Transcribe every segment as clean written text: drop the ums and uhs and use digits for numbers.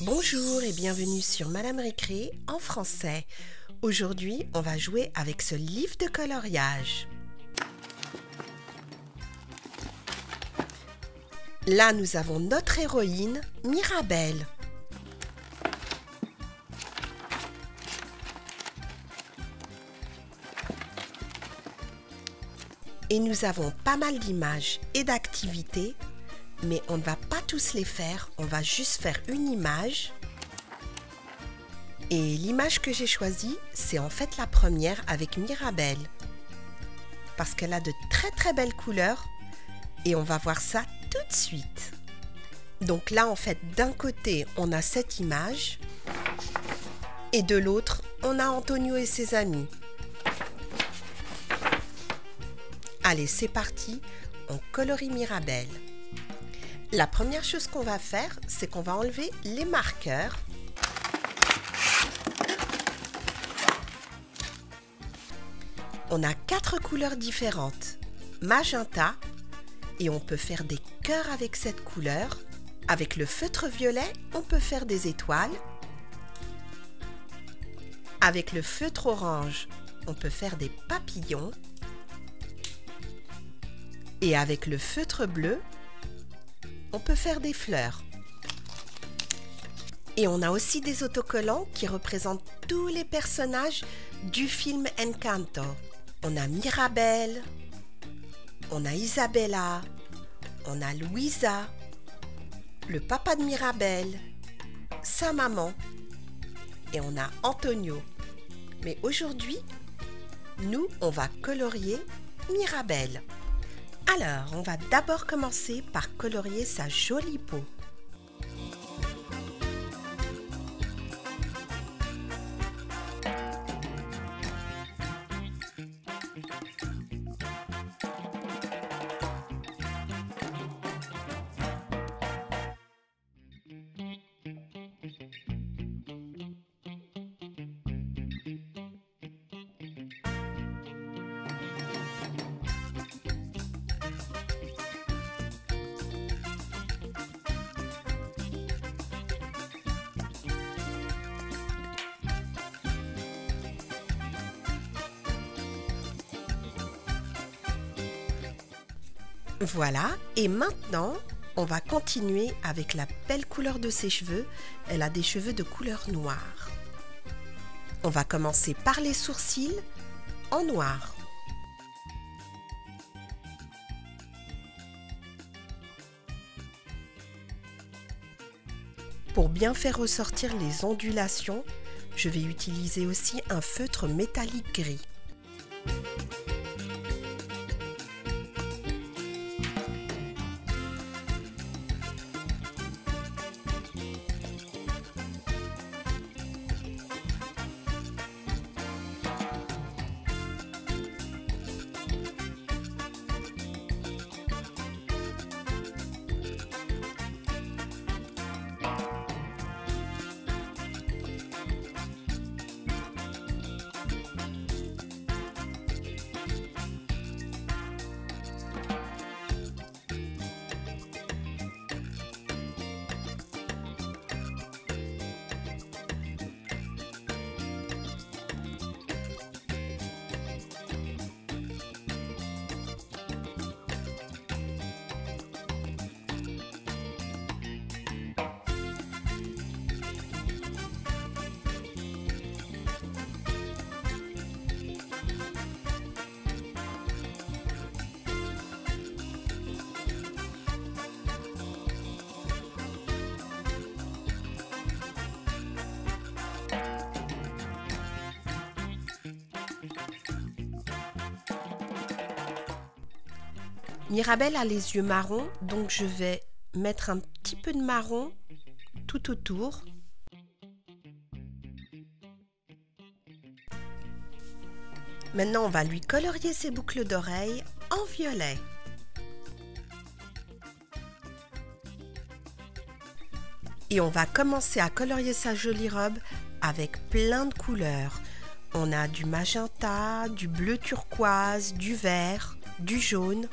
Bonjour et bienvenue sur Madame Récré en français. Aujourd'hui, on va jouer avec ce livre de coloriage. Là, nous avons notre héroïne, Mirabelle. Et nous avons pas mal d'images et d'activités, mais on ne va pas tous les faire, on va juste faire une image. Et l'image que j'ai choisie, c'est en fait la première avec Mirabelle. Parce qu'elle a de très belles couleurs et on va voir ça tout de suite. Donc là, en fait, d'un côté, on a cette image et de l'autre, on a Antonio et ses amis. Allez, c'est parti, on colorie Mirabelle. La première chose qu'on va faire, c'est qu'on va enlever les marqueurs. On a 4 couleurs différentes, magenta, et on peut faire des cœurs avec cette couleur. Avec le feutre violet, on peut faire des étoiles. Avec le feutre orange, on peut faire des papillons. Et avec le feutre bleu, on peut faire des fleurs. Et on a aussi des autocollants qui représentent tous les personnages du film Encanto. On a Mirabelle, on a Isabella, on a Luisa, le papa de Mirabelle, sa maman et on a Antonio. Mais aujourd'hui, nous, on va colorier Mirabelle. Alors, on va d'abord commencer par colorier sa jolie peau. Voilà, et maintenant, on va continuer avec la belle couleur de ses cheveux. Elle a des cheveux de couleur noire. On va commencer par les sourcils en noir. Pour bien faire ressortir les ondulations, je vais utiliser aussi un feutre métallique gris. Mirabelle a les yeux marrons, donc je vais mettre un petit peu de marron tout autour. Maintenant, on va lui colorier ses boucles d'oreilles en violet. Et on va commencer à colorier sa jolie robe avec plein de couleurs. On a du magenta, du bleu turquoise, du vert, du jaune.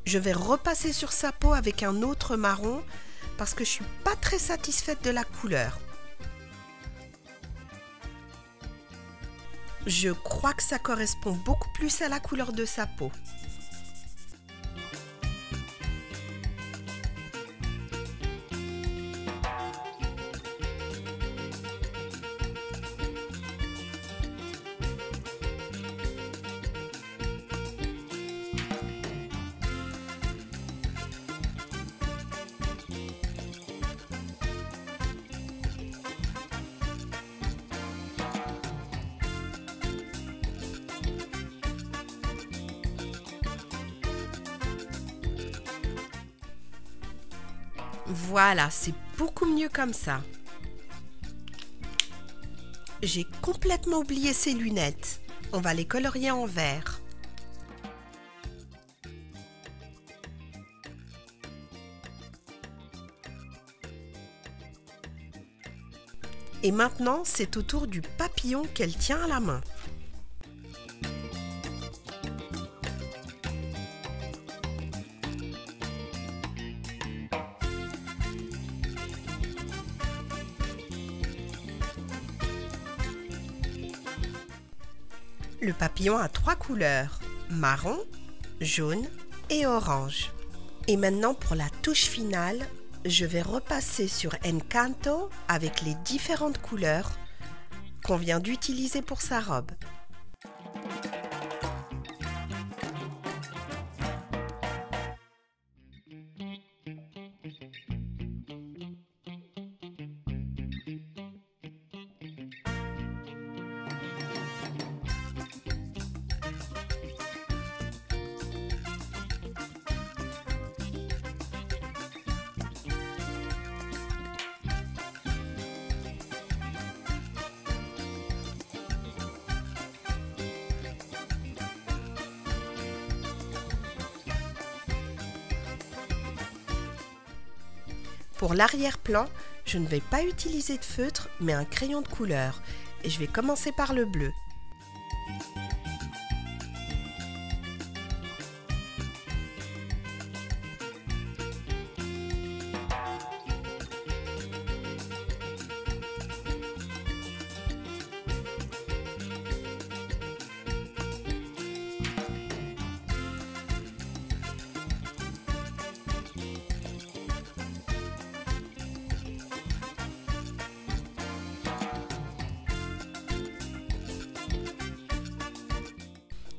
Je vais repasser sur sa peau avec un autre marron parce que je suis pas très satisfaite de la couleur. Je crois que ça correspond beaucoup plus à la couleur de sa peau. Voilà, c'est beaucoup mieux comme ça. J'ai complètement oublié ces lunettes. On va les colorier en vert. Et maintenant, c'est au tour du papillon qu'elle tient à la main. Le papillon a 3 couleurs, marron, jaune et orange. Et maintenant pour la touche finale, je vais repasser sur Encanto avec les différentes couleurs qu'on vient d'utiliser pour sa robe. Pour l'arrière-plan, je ne vais pas utiliser de feutre, mais un crayon de couleur. Et je vais commencer par le bleu.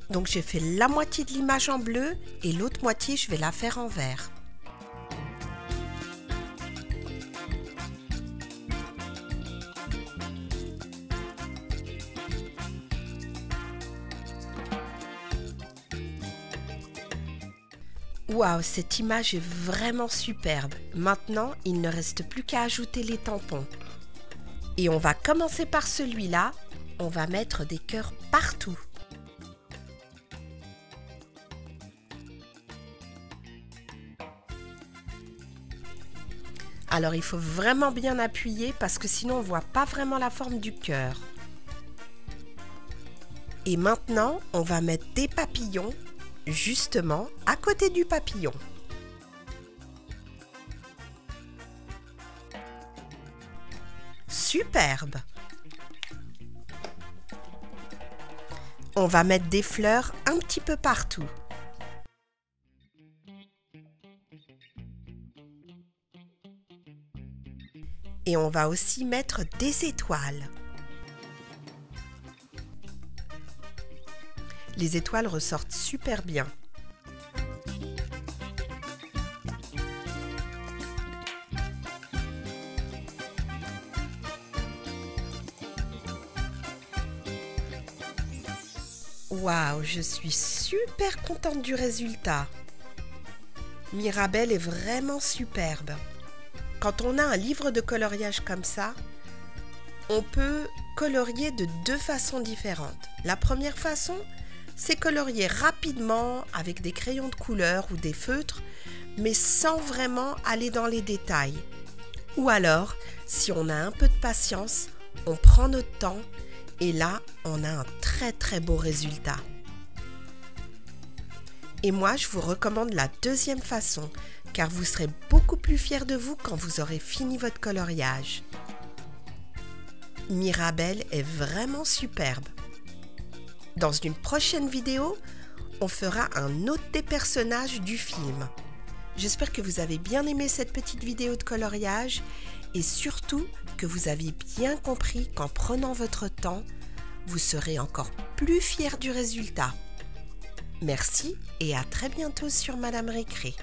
Donc j'ai fait la moitié de l'image en bleu et l'autre moitié je vais la faire en vert. Waouh, cette image est vraiment superbe. Maintenant, il ne reste plus qu'à ajouter les tampons. Et on va commencer par celui-là. On va mettre des cœurs partout. Alors il faut vraiment bien appuyer parce que sinon on ne voit pas vraiment la forme du cœur. Et maintenant, on va mettre des papillons justement à côté du papillon. Superbe! On va mettre des fleurs un petit peu partout. Et on va aussi mettre des étoiles. Les étoiles ressortent super bien. Waouh, je suis super contente du résultat. Mirabelle est vraiment superbe. Quand on a un livre de coloriage comme ça, on peut colorier de 2 façons différentes. La première façon, c'est colorier rapidement avec des crayons de couleur ou des feutres, mais sans vraiment aller dans les détails. Ou alors, si on a un peu de patience, on prend notre temps et là, on a un très beau résultat. Et moi, je vous recommande la deuxième façon, car vous serez beaucoup plus fiers de vous quand vous aurez fini votre coloriage. Mirabelle est vraiment superbe. Dans une prochaine vidéo, on fera un autre des personnages du film. J'espère que vous avez bien aimé cette petite vidéo de coloriage et surtout que vous avez bien compris qu'en prenant votre temps, vous serez encore plus fiers du résultat. Merci et à très bientôt sur Madame Récré.